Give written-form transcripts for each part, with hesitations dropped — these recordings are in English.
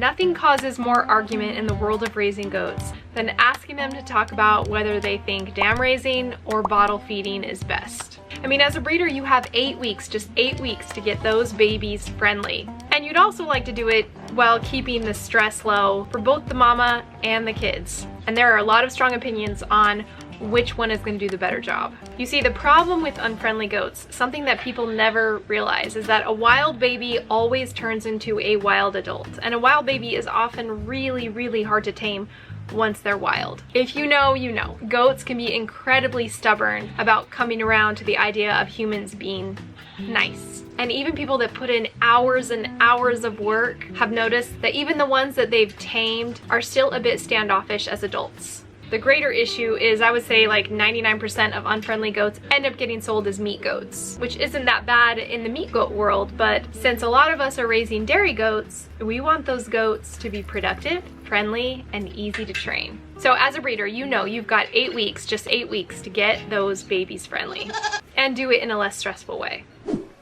Nothing causes more argument in the world of raising goats than asking them to talk about whether they think dam raising or bottle feeding is best. I mean, as a breeder, you have 8 weeks, just 8 weeks to get those babies friendly. And you'd also like to do it while keeping the stress low for both the mama and the kids. And there are a lot of strong opinions on which one is going to do the better job. You see, the problem with unfriendly goats, something that people never realize, is that a wild baby always turns into a wild adult. And a wild baby is often really, really hard to tame once they're wild. If you know, you know. Goats can be incredibly stubborn about coming around to the idea of humans being nice. And even people that put in hours and hours of work have noticed that even the ones that they've tamed are still a bit standoffish as adults. The greater issue is, I would say, like 99% of unfriendly goats end up getting sold as meat goats, which isn't that bad in the meat goat world, but since a lot of us are raising dairy goats, we want those goats to be productive, friendly, and easy to train. So as a breeder, you know you've got 8 weeks, just 8 weeks to get those babies friendly and do it in a less stressful way.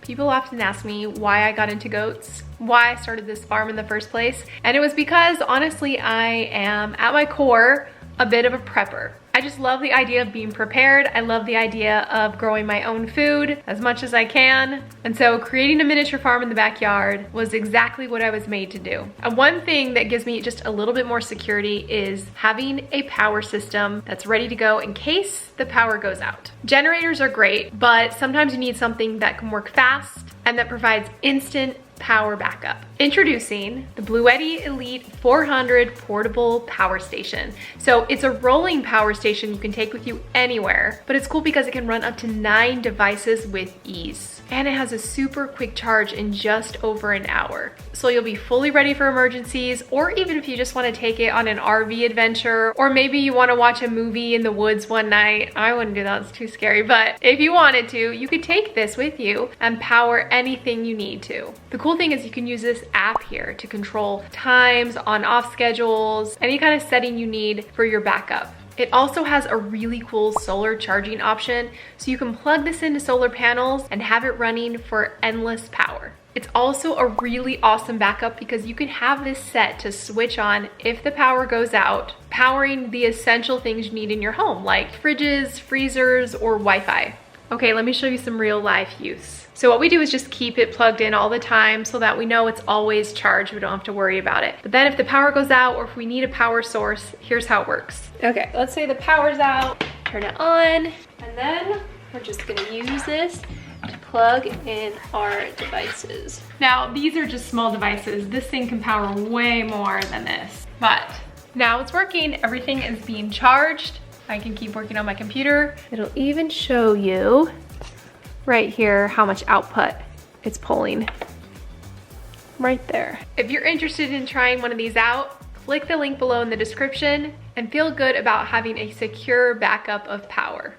People often ask me why I got into goats, why I started this farm in the first place, and it was because honestly I am at my core a bit of a prepper. I just love the idea of being prepared. I love the idea of growing my own food as much as I can. And so creating a miniature farm in the backyard was exactly what I was made to do. And one thing that gives me just a little bit more security is having a power system that's ready to go in case the power goes out. Generators are great, but sometimes you need something that can work fast and that provides instant power backup. Introducing the BLUETTI ELITE 400 portable power station. So it's a rolling power station you can take with you anywhere, but it's cool because it can run up to 9 devices with ease. And it has a super quick charge in just over an hour. So you'll be fully ready for emergencies, or even if you just want to take it on an RV adventure, or maybe you want to watch a movie in the woods one night. I wouldn't do that, it's too scary, but if you wanted to, you could take this with you and power anything you need to. The cool thing is you can use this app here to control times, on-off schedules, any kind of setting you need for your backup. It also has a really cool solar charging option, so you can plug this into solar panels and have it running for endless power. It's also a really awesome backup because you can have this set to switch on if the power goes out, powering the essential things you need in your home, like fridges, freezers, or Wi-Fi. Okay, let me show you some real life use. So what we do is just keep it plugged in all the time so that we know it's always charged. We don't have to worry about it. But then if the power goes out or if we need a power source, here's how it works. Okay, let's say the power's out, turn it on, and then we're just gonna use this to plug in our devices. Now, these are just small devices. This thing can power way more than this. But now it's working, everything is being charged. I can keep working on my computer. It'll even show you right here how much output it's pulling right there. If you're interested in trying one of these out, click the link below in the description and feel good about having a secure backup of power.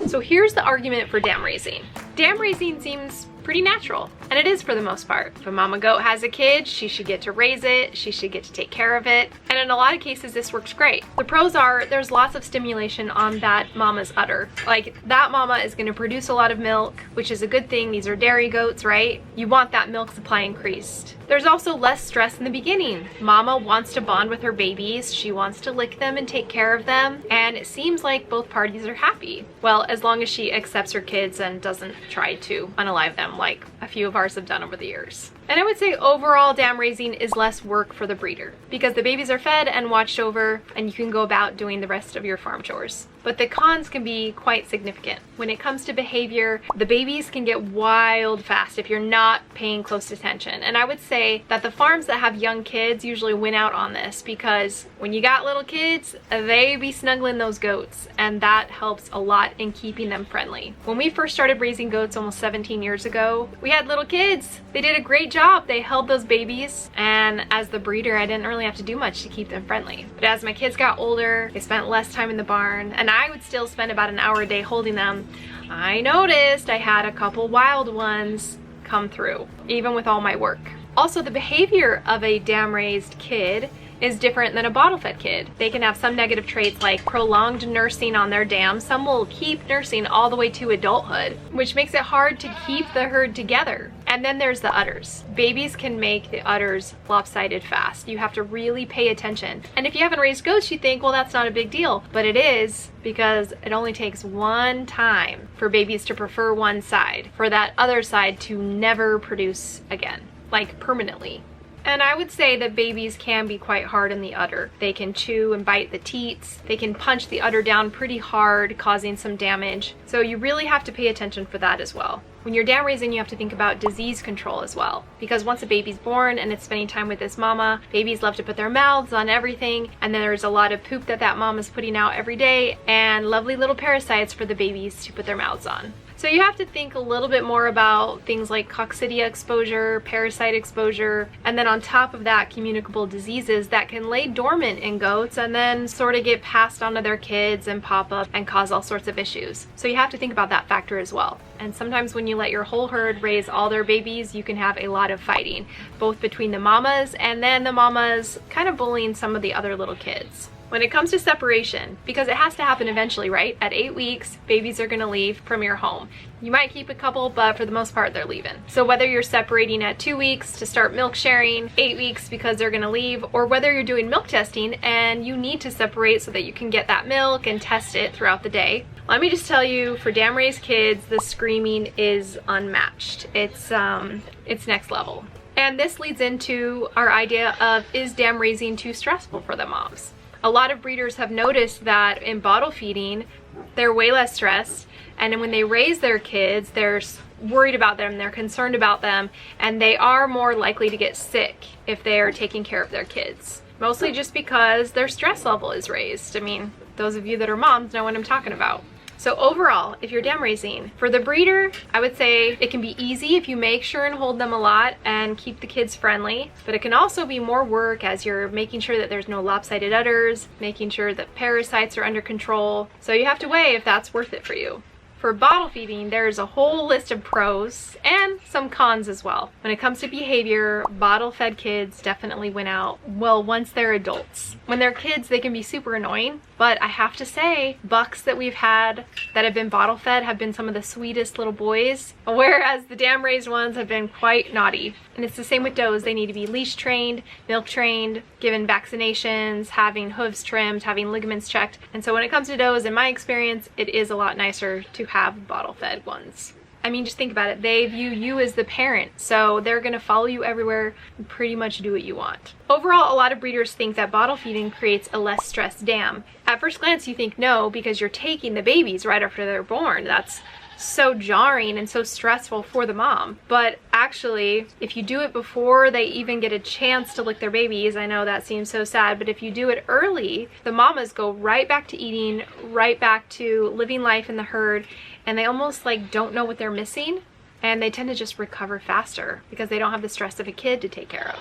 So here's the argument for dam raising. Dam raising seems pretty natural, and it is for the most part. If a mama goat has a kid, she should get to raise it, she should get to take care of it, and in a lot of cases this works great. The pros are there's lots of stimulation on that mama's udder. Like, that mama is going to produce a lot of milk, which is a good thing. These are dairy goats, right? You want that milk supply increased. There's also less stress in the beginning. Mama wants to bond with her babies, she wants to lick them and take care of them, and it seems like both parties are happy. Well, as long as she accepts her kids and doesn't try to unalive them like a few of ours have done over the years. And I would say overall dam raising is less work for the breeder because the babies are fed and watched over and you can go about doing the rest of your farm chores. But the cons can be quite significant. When it comes to behavior, the babies can get wild fast if you're not paying close attention. And I would say that the farms that have young kids usually win out on this because when you got little kids, they be snuggling those goats, and that helps a lot in keeping them friendly. When we first started raising goats almost 17 years ago, we had little kids. They did a great job. They held those babies, and as the breeder, I didn't really have to do much to keep them friendly. But as my kids got older, they spent less time in the barn, and I would still spend about an hour a day holding them. I noticed I had a couple wild ones come through, even with all my work. Also, the behavior of a dam-raised kid is different than a bottle-fed kid. They can have some negative traits like prolonged nursing on their dam. Some will keep nursing all the way to adulthood, which makes it hard to keep the herd together. And then there's the udders. Babies can make the udders lopsided fast. You have to really pay attention. And if you haven't raised goats, you think, well, that's not a big deal. But it is, because it only takes one time for babies to prefer one side, for that other side to never produce again, like permanently. And I would say that babies can be quite hard in the udder. They can chew and bite the teats. They can punch the udder down pretty hard, causing some damage. So you really have to pay attention for that as well. When you're dam raising, you have to think about disease control as well. Because once a baby's born and it's spending time with this mama, babies love to put their mouths on everything. And then there's a lot of poop that mama's putting out every day, and lovely little parasites for the babies to put their mouths on. So you have to think a little bit more about things like coccidia exposure, parasite exposure, and then on top of that, communicable diseases that can lay dormant in goats and then sort of get passed on to their kids and pop up and cause all sorts of issues. So you have to think about that factor as well. And sometimes when you let your whole herd raise all their babies, you can have a lot of fighting, both between the mamas and then the mamas kind of bullying some of the other little kids. When it comes to separation, because it has to happen eventually, right? At 8 weeks, babies are gonna leave from your home. You might keep a couple, but for the most part, they're leaving. So whether you're separating at 2 weeks to start milk sharing, 8 weeks because they're gonna leave, or whether you're doing milk testing and you need to separate so that you can get that milk and test it throughout the day, let me just tell you, for dam raised kids, the screaming is unmatched. It's next level. And this leads into our idea of, is dam raising too stressful for the moms? A lot of breeders have noticed that in bottle feeding, they're way less stressed, and when they raise their kids, they're worried about them, they're concerned about them, and they are more likely to get sick if they are taking care of their kids. Mostly just because their stress level is raised. I mean, those of you that are moms know what I'm talking about. So overall, if you're dam raising, for the breeder, I would say it can be easy if you make sure and hold them a lot and keep the kids friendly, but it can also be more work as you're making sure that there's no lopsided udders, making sure that parasites are under control. So you have to weigh if that's worth it for you. For bottle feeding, there's a whole list of pros and some cons as well. When it comes to behavior, bottle fed kids definitely win out, well, once they're adults. When they're kids, they can be super annoying, but I have to say, bucks that we've had that have been bottle fed have been some of the sweetest little boys, whereas the dam raised ones have been quite naughty. And it's the same with does. They need to be leash trained, milk trained, given vaccinations, having hooves trimmed, having ligaments checked. And so when it comes to does, in my experience, it is a lot nicer to have bottle fed ones. I mean, just think about it. They view you as the parent, so they're gonna follow you everywhere and pretty much do what you want. Overall, a lot of breeders think that bottle feeding creates a less stressed dam. At first glance, you think no, because you're taking the babies right after they're born. That's so jarring and so stressful for the mom. But actually, if you do it before they even get a chance to lick their babies, I know that seems so sad, but if you do it early, the mamas go right back to eating, right back to living life in the herd, and they almost like don't know what they're missing, and they tend to just recover faster because they don't have the stress of a kid to take care of.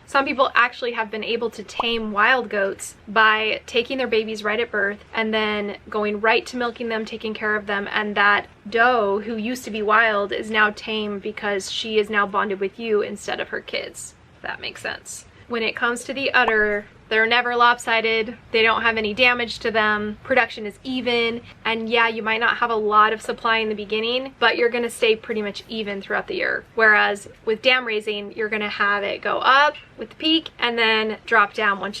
Some people actually have been able to tame wild goats by taking their babies right at birth and then going right to milking them, taking care of them, and that doe who used to be wild is now tame because she is now bonded with you instead of her kids. If that makes sense. When it comes to the udder, they're never lopsided, they don't have any damage to them, production is even, and yeah, you might not have a lot of supply in the beginning, but you're gonna stay pretty much even throughout the year. Whereas with dam raising, you're gonna have it go up with the peak and then drop down once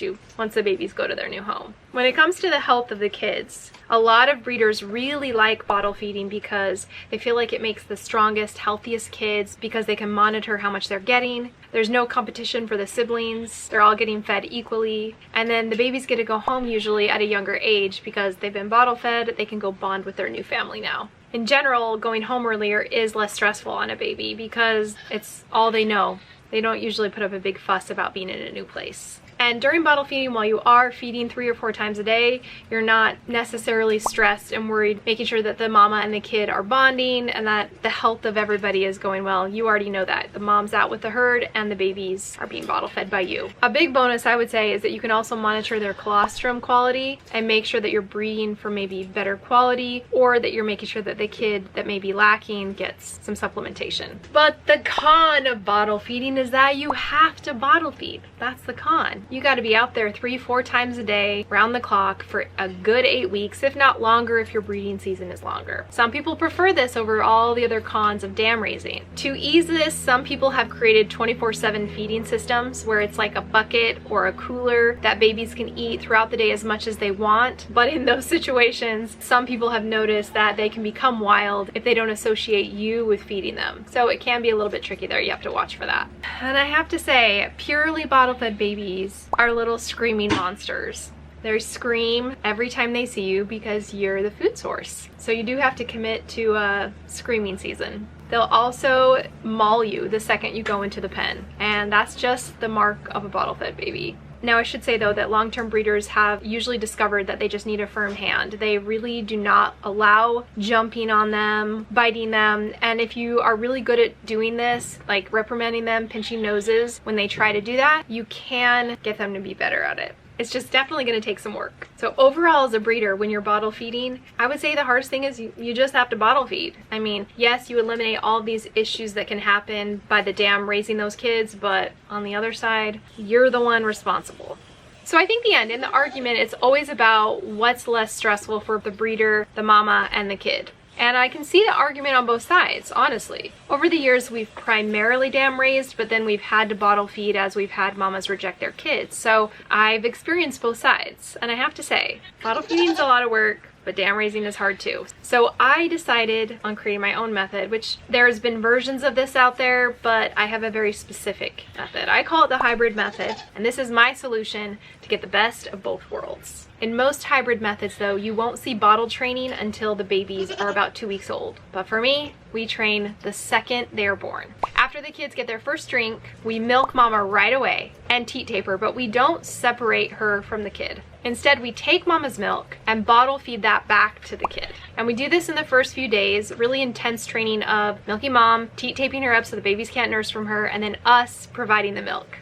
the babies go to their new home. When it comes to the health of the kids, a lot of breeders really like bottle feeding because they feel like it makes the strongest, healthiest kids because they can monitor how much they're getting. There's no competition for the siblings. They're all getting fed equally. And then the babies get to go home usually at a younger age because they've been bottle fed. They can go bond with their new family now. In general, going home earlier is less stressful on a baby because it's all they know. They don't usually put up a big fuss about being in a new place. And during bottle feeding, while you are feeding 3 or 4 times a day, you're not necessarily stressed and worried, making sure that the mama and the kid are bonding and that the health of everybody is going well. You already know that. The mom's out with the herd and the babies are being bottle fed by you. A big bonus, I would say, is that you can also monitor their colostrum quality and make sure that you're breeding for maybe better quality, or that you're making sure that the kid that may be lacking gets some supplementation. But the con of bottle feeding is that you have to bottle feed. That's the con. You got to be out there 3-4 times a day, round the clock, for a good 8 weeks, if not longer if your breeding season is longer. Some people prefer this over all the other cons of dam raising. To ease this, some people have created 24/7 feeding systems where it's like a bucket or a cooler that babies can eat throughout the day as much as they want. But in those situations, some people have noticed that they can become wild if they don't associate you with feeding them. So it can be a little bit tricky there. You have to watch for that. And I have to say, purely bottle-fed babies are little screaming monsters. They scream every time they see you because you're the food source. So you do have to commit to a screaming season. They'll also maul you the second you go into the pen, and that's just the mark of a bottle-fed baby. Now I should say though that long-term breeders have usually discovered that they just need a firm hand. They really do not allow jumping on them, biting them, and if you are really good at doing this, like reprimanding them, pinching noses when they try to do that, you can get them to be better at it. It's just definitely going to take some work. So overall, as a breeder, when you're bottle feeding, I would say the hardest thing is you just have to bottle feed. I mean, yes, you eliminate all these issues that can happen by the dam raising those kids, but on the other side, you're the one responsible. So I think in the argument, it's always about what's less stressful for the breeder, the mama, and the kid. And I can see the argument on both sides, honestly. Over the years, we've primarily dam raised, but then we've had to bottle feed as we've had mamas reject their kids. So I've experienced both sides. And I have to say, bottle feeding is a lot of work, but dam raising is hard too. So I decided on creating my own method, which there's been versions of this out there, but I have a very specific method. I call it the hybrid method, and this is my solution to get the best of both worlds. In most hybrid methods though, you won't see bottle training until the babies are about 2 weeks old. But for me, we train the second they're born. After the kids get their first drink, we milk mama right away and teat tape her, but we don't separate her from the kid. Instead, we take mama's milk and bottle feed that back to the kid. And we do this in the first few days, really intense training of milking mom, teat taping her up so the babies can't nurse from her, and then us providing the milk.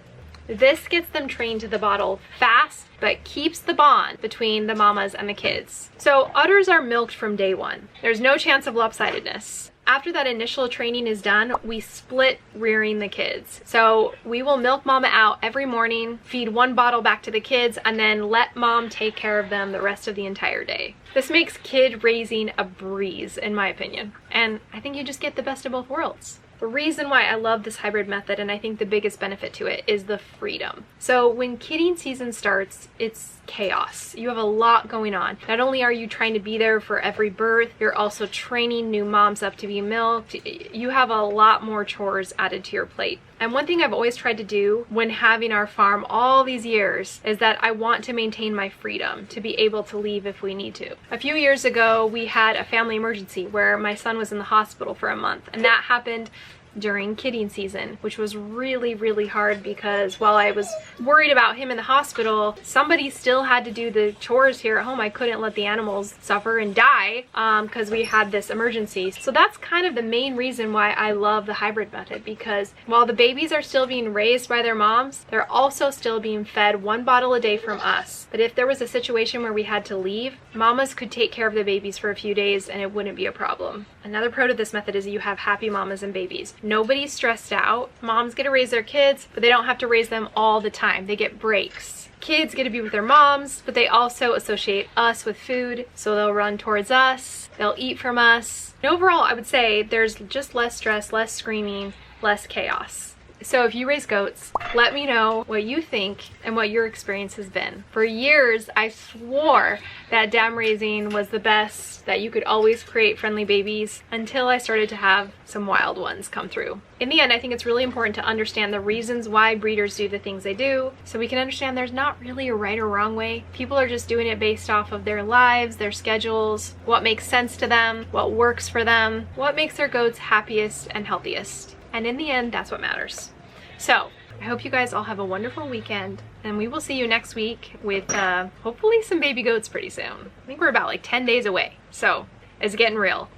This gets them trained to the bottle fast, but keeps the bond between the mamas and the kids. So udders are milked from day one. There's no chance of lopsidedness. After that initial training is done, we split rearing the kids. So we will milk mama out every morning, feed one bottle back to the kids, and then let mom take care of them the rest of the entire day. This makes kid raising a breeze, in my opinion. And I think you just get the best of both worlds. The reason why I love this hybrid method, and I think the biggest benefit to it, is the freedom. So when kidding season starts, it's chaos. You have a lot going on. Not only are you trying to be there for every birth, you're also training new moms up to be milked. You have a lot more chores added to your plate. And one thing I've always tried to do when having our farm all these years is that I want to maintain my freedom to be able to leave if we need to. A few years ago, we had a family emergency where my son was in the hospital for a month, and that happened during kidding season, which was really, really hard because while I was worried about him in the hospital, somebody still had to do the chores here at home. I couldn't let the animals suffer and die because we had this emergency. So that's kind of the main reason why I love the hybrid method, because while the babies are still being raised by their moms, they're also still being fed one bottle a day from us. But if there was a situation where we had to leave, mamas could take care of the babies for a few days and it wouldn't be a problem. Another pro to this method is you have happy mamas and babies. Nobody's stressed out. Moms get to raise their kids, but they don't have to raise them all the time. They get breaks. Kids get to be with their moms, but they also associate us with food, so they'll run towards us, they'll eat from us. And overall, I would say there's just less stress, less screaming, less chaos. So if you raise goats, let me know what you think and what your experience has been. For years, I swore that dam raising was the best, that you could always create friendly babies, until I started to have some wild ones come through. In the end, I think it's really important to understand the reasons why breeders do the things they do, so we can understand there's not really a right or wrong way. People are just doing it based off of their lives, their schedules, what makes sense to them, what works for them, what makes their goats happiest and healthiest. And in the end, that's what matters. So I hope you guys all have a wonderful weekend, and we will see you next week with hopefully some baby goats pretty soon. I think we're about like 10 days away, so it's getting real.